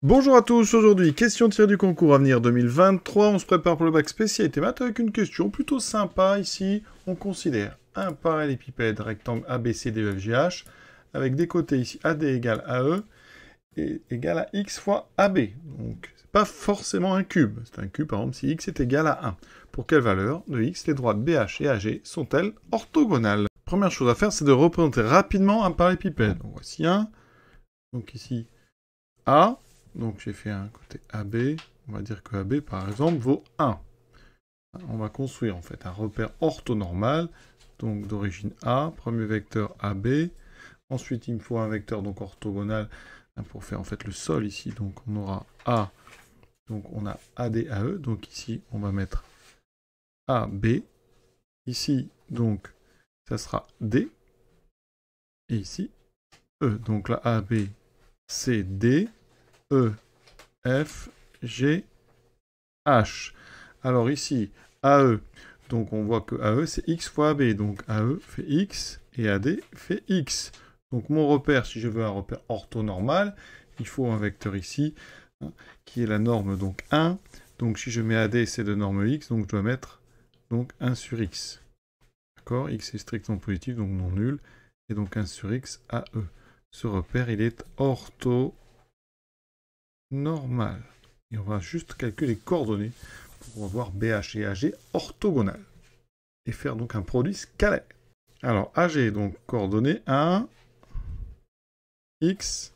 Bonjour à tous, aujourd'hui, question tirée du concours Avenir 2023. On se prépare pour le bac spécialité maths avec une question plutôt sympa ici. On considère un parallélépipède rectangle ABCDEFGH avec des côtés ici AD égale AE et égale à X fois AB. Donc, c'est pas forcément un cube. C'est un cube, par exemple, si X est égal à 1. Pour quelle valeur de X les droites BH et AG sont-elles orthogonales? Première chose à faire, c'est de représenter rapidement un parallélépipède. Donc, voici un. Donc ici, A. Donc j'ai fait un côté AB, on va dire que AB par exemple vaut 1. On va construire en fait un repère orthonormal, donc d'origine A, premier vecteur AB. Ensuite il me faut un vecteur donc orthogonal pour faire en fait le sol ici. Donc on aura A, donc on a AD, AE, donc ici on va mettre AB. Ici donc ça sera D, et ici E. Donc là AB c'est D. E, F, G, H. Alors ici, AE, donc on voit que AE c'est X fois AB, donc AE fait X et AD fait X. Donc mon repère, si je veux un repère orthonormal, il faut un vecteur ici, hein, qui est la norme donc 1. Donc si je mets AD c'est de norme X, donc je dois mettre donc 1 sur X. D'accord? X est strictement positif, donc non nul, et donc 1 sur X, AE. Ce repère, il est orthonormal. Et on va juste calculer les coordonnées pour avoir BH et AG orthogonales. Et faire donc un produit scalaire. Alors, AG, donc coordonnées 1, X,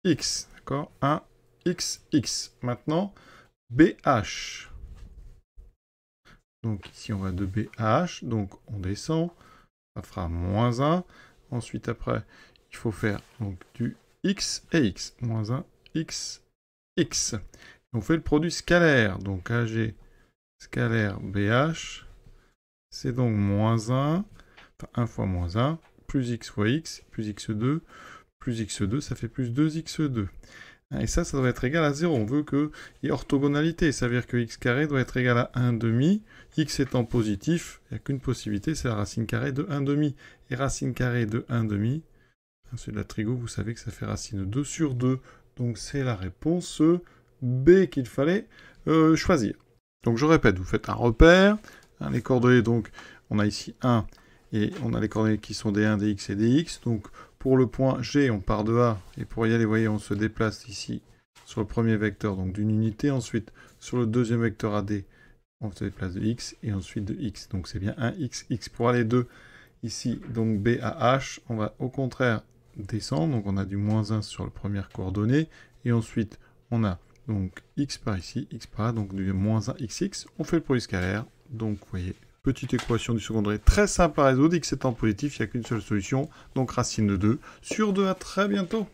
X. D'accord? 1, X, X. Maintenant, BH. Donc ici, on va de BH. Donc, on descend. Ça fera moins 1. Ensuite, après, il faut faire donc, du X et X. Moins 1, X, X. On fait le produit scalaire. Donc AG scalaire BH, c'est donc moins 1, enfin 1 fois moins 1, plus X fois X, plus X2, plus X2, ça fait plus 2X2. Et ça doit être égal à 0. On veut qu'il y ait orthogonalité. Ça veut dire que X carré doit être égal à 1 demi. X étant positif, il n'y a qu'une possibilité, c'est la racine carrée de 1 demi. Et racine carrée de 1 demi, c'est de la trigo, vous savez que ça fait racine 2 sur 2. Donc c'est la réponse B qu'il fallait choisir. Donc je répète, vous faites un repère, hein, les coordonnées, donc on a ici 1, et on a les coordonnées qui sont des 1, des X et des X. Donc pour le point G, on part de A, et pour y aller, vous voyez, on se déplace ici sur le premier vecteur, donc d'une unité. Ensuite, sur le deuxième vecteur AD, on se déplace de X, et ensuite de X. Donc c'est bien 1, X, X. Pour aller de ici, donc B à H, on va au contraire descendre, donc on a du moins 1 sur la première coordonnée, et ensuite on a donc x par ici, x par là, donc du moins 1 xx, on fait le produit scalaire, donc vous voyez, petite équation du second degré, très simple à résoudre, x étant positif, il n'y a qu'une seule solution, donc racine de 2 sur 2, à très bientôt.